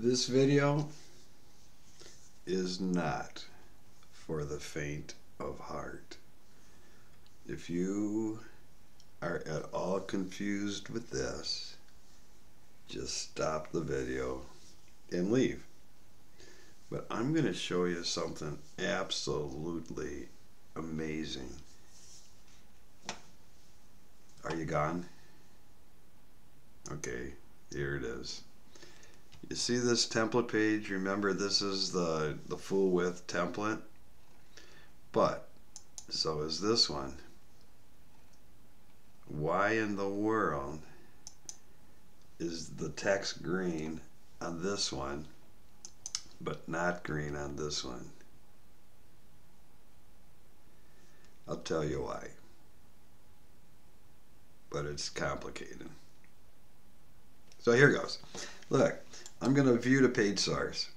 This video is not for the faint of heart. If you are at all confused with this, just stop the video and leave. But I'm going to show you something absolutely amazing. Are you gone? Okay, here it is. You see this template page? Remember, this is the full width template, but so is this one. Why in the world is the text green on this one but not green on this one? I'll tell you why, but it's complicated. So here goes. Look, I'm going to view the page source.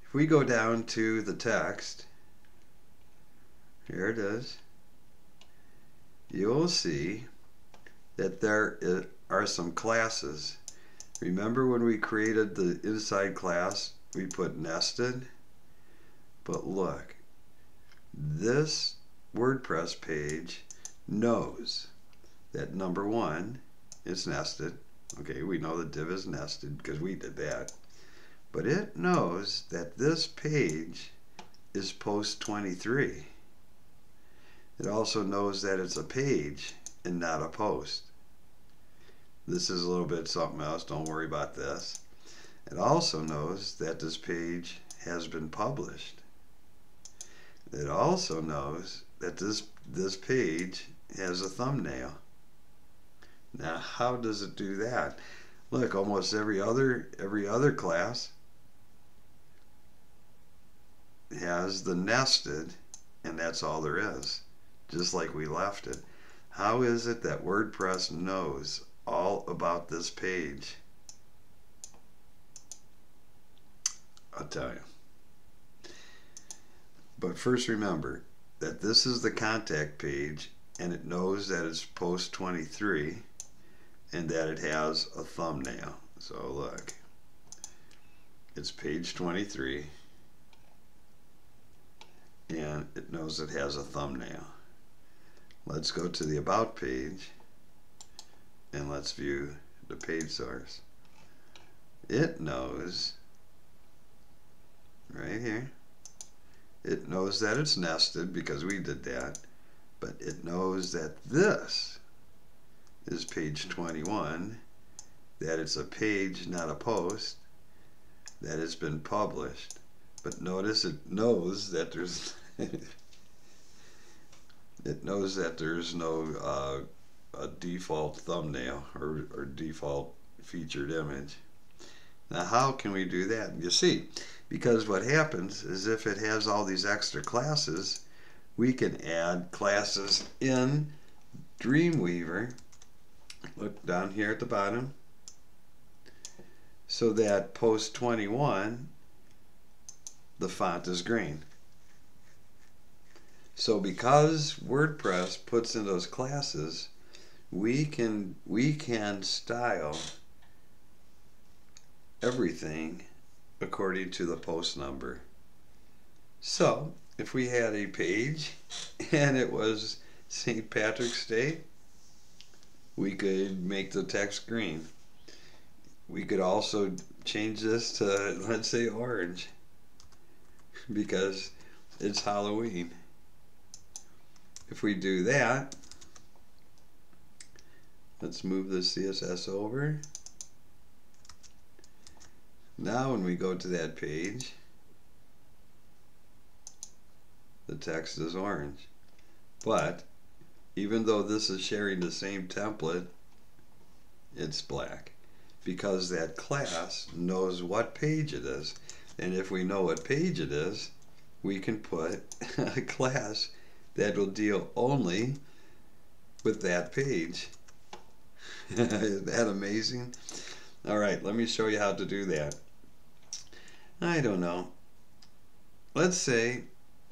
If we go down to the text, here it is, you'll see that there are some classes. Remember when we created the inside class, we put nested? But look, this WordPress page knows that number one, it's nested. Okay, we know the div is nested because we did that. But it knows that this page is post 23. It also knows that it's a page and not a post. This is a little bit something else, don't worry about this. It also knows that this page has been published. It also knows that this page has a thumbnail. Now, how does it do that? Look, almost every other class has the nested, and that's all there is, just like we left it. How is it that WordPress knows all about this page? I'll tell you. But first, remember that this is the contact page, and it knows that it's post 23 and that it has a thumbnail. So look, it's page 23 and it knows it has a thumbnail. Let's go to the about page and let's view the page source. It knows right here, it knows that it's nested because we did that, but it knows that this is page 21, that it's a page, not a post, that it's been published. But notice it knows that there's it knows that there's no a default thumbnail or default featured image. Now, how can we do that? You see, because what happens is if it has all these extra classes, we can add classes in Dreamweaver. Look down here at the bottom, so that post 21 the font is green. So because WordPress puts in those classes, we can style everything according to the post number. So if we had a page and it was St. Patrick's Day, we could make the text green. We could also change this to, let's say, orange, because it's Halloween. If we do that, let's move the CSS over. Now when we go to that page, the text is orange. But even though this is sharing the same template, it's black, because that class knows what page it is. And if we know what page it is, we can put a class that will deal only with that page. Isn't that amazing? Alright, let me show you how to do that. I don't know. Let's say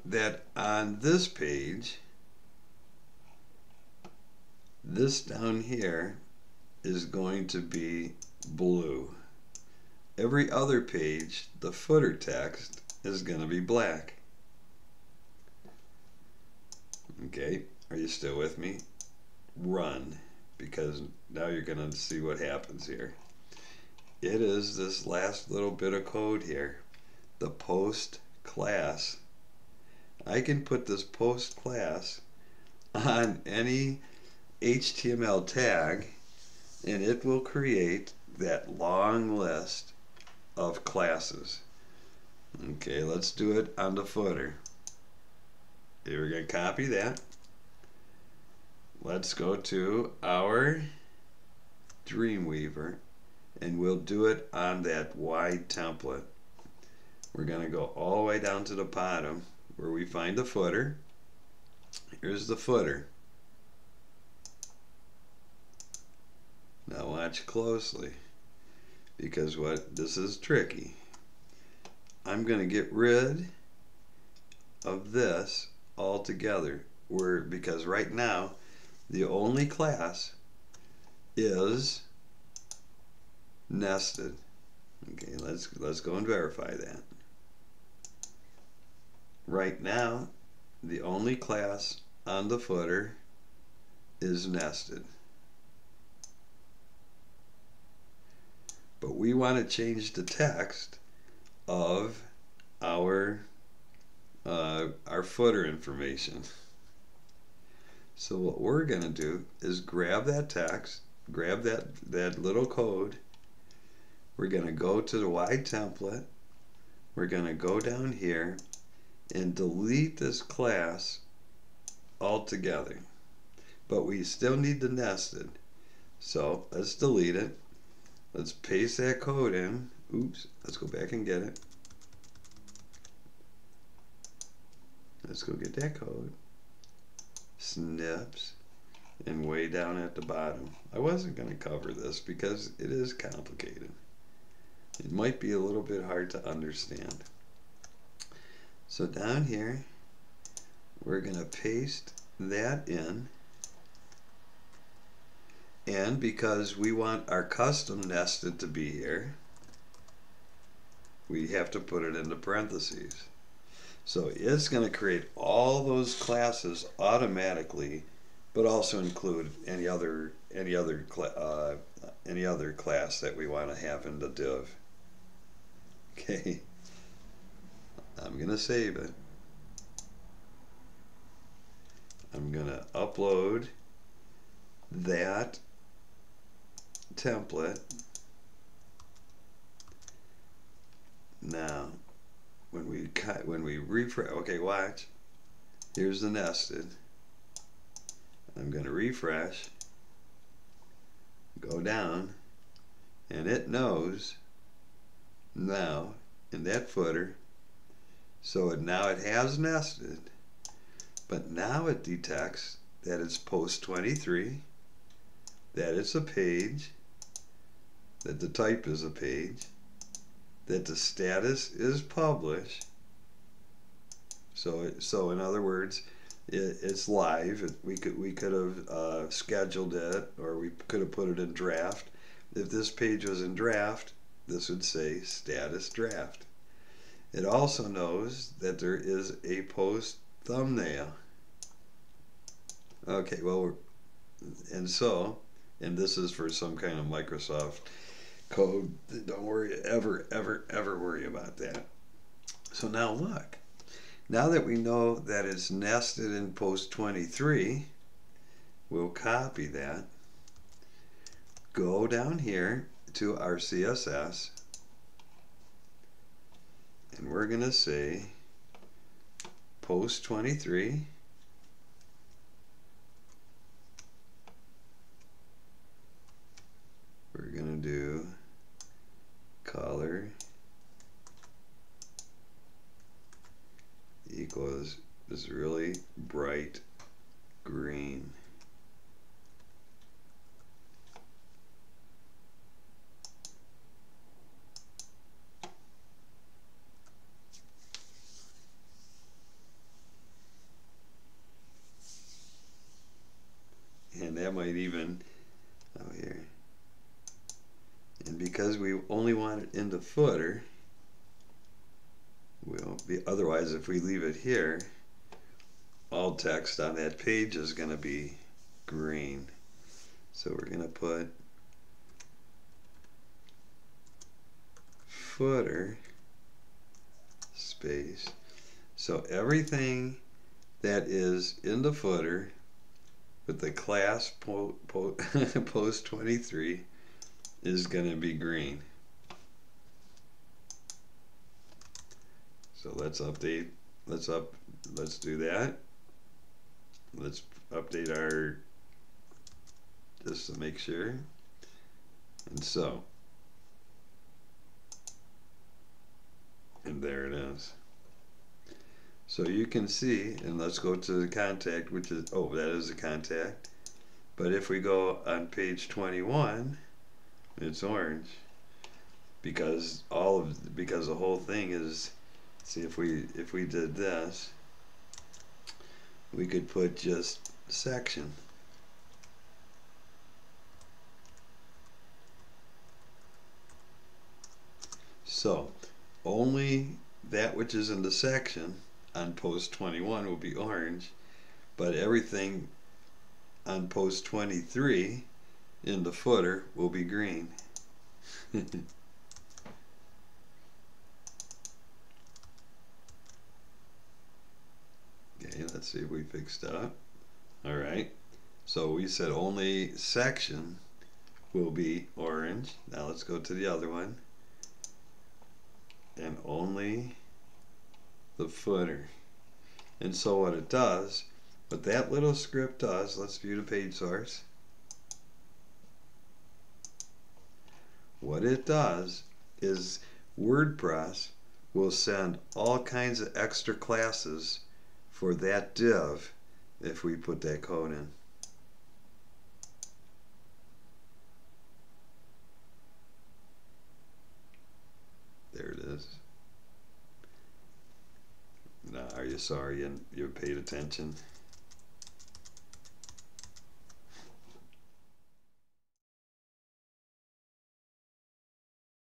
that on this page, this down here is going to be blue. Every other page, the footer text is going to be black. Okay, are you still with me? Run, because now you're going to see what happens here. It is this last little bit of code here, the post class. I can put this post class on any HTML tag and it will create that long list of classes. Okay, let's do it on the footer. Here, we're going to copy that. Let's go to our Dreamweaver and we'll do it on that wide template. We're going to go all the way down to the bottom where we find the footer. Here's the footer. Now watch closely, because this is tricky. I'm going to get rid of this altogether, because right now the only class is nested. Okay, let's go and verify that. Right now the only class on the footer is nested. But we want to change the text of our footer information. So what we're going to do is grab that text, grab that little code. We're going to go to the wide template. We're going to go down here and delete this class altogether. But we still need the nested. So let's delete it. Let's paste that code in. Oops, let's go back and get it. Let's go get that code. Snips. And way down at the bottom. I wasn't going to cover this because it is complicated. It might be a little bit hard to understand. So down here, we're going to paste that in. And because we want our custom nested to be here, we have to put it into parentheses. So it's going to create all those classes automatically, but also include any other class that we want to have in the div. Okay, I'm going to save it. I'm going to upload that template. Now when we refresh, okay, watch, here's the nested. I'm going to refresh, go down, and it knows now in that footer, so now it has nested, but now it detects that it's post 23, that it's a page, that the type is a page, that the status is published. So in other words, it's live. We could have scheduled it, or we could have put it in draft. If this page was in draft, this would say status draft. It also knows that there is a post thumbnail. Okay, well, and this is for some kind of Microsoft code. Don't worry, ever worry about that. So now look, now that we know that it's nested in post 23, we'll copy that, go down here to our CSS, and we're going to say post 23, we're going to do color equals this really bright green. And that might even, oh here, and because we only want it in the footer, we'll be, otherwise if we leave it here, all text on that page is going to be green. So we're going to put footer space. So everything that is in the footer with the class post 23 is going to be green. So let's update, let's do that. Let's update our, just to make sure. And so, and there it is. So you can see, and let's go to the contact, which is, oh, that is the contact. But if we go on page 21, it's orange because because the whole thing is, see, if we did this, we could put just section. So only that which is in the section on post 21 will be orange, but everything on post 23 in the footer will be green. Okay, let's see if we fixed up. Alright, so we said only section will be orange. Now let's go to the other one. And only the footer. And so what it does, what that little script does, let's view the page source. What it does is WordPress will send all kinds of extra classes for that div if we put that code in. There it is. Now, are you sorry you paid attention?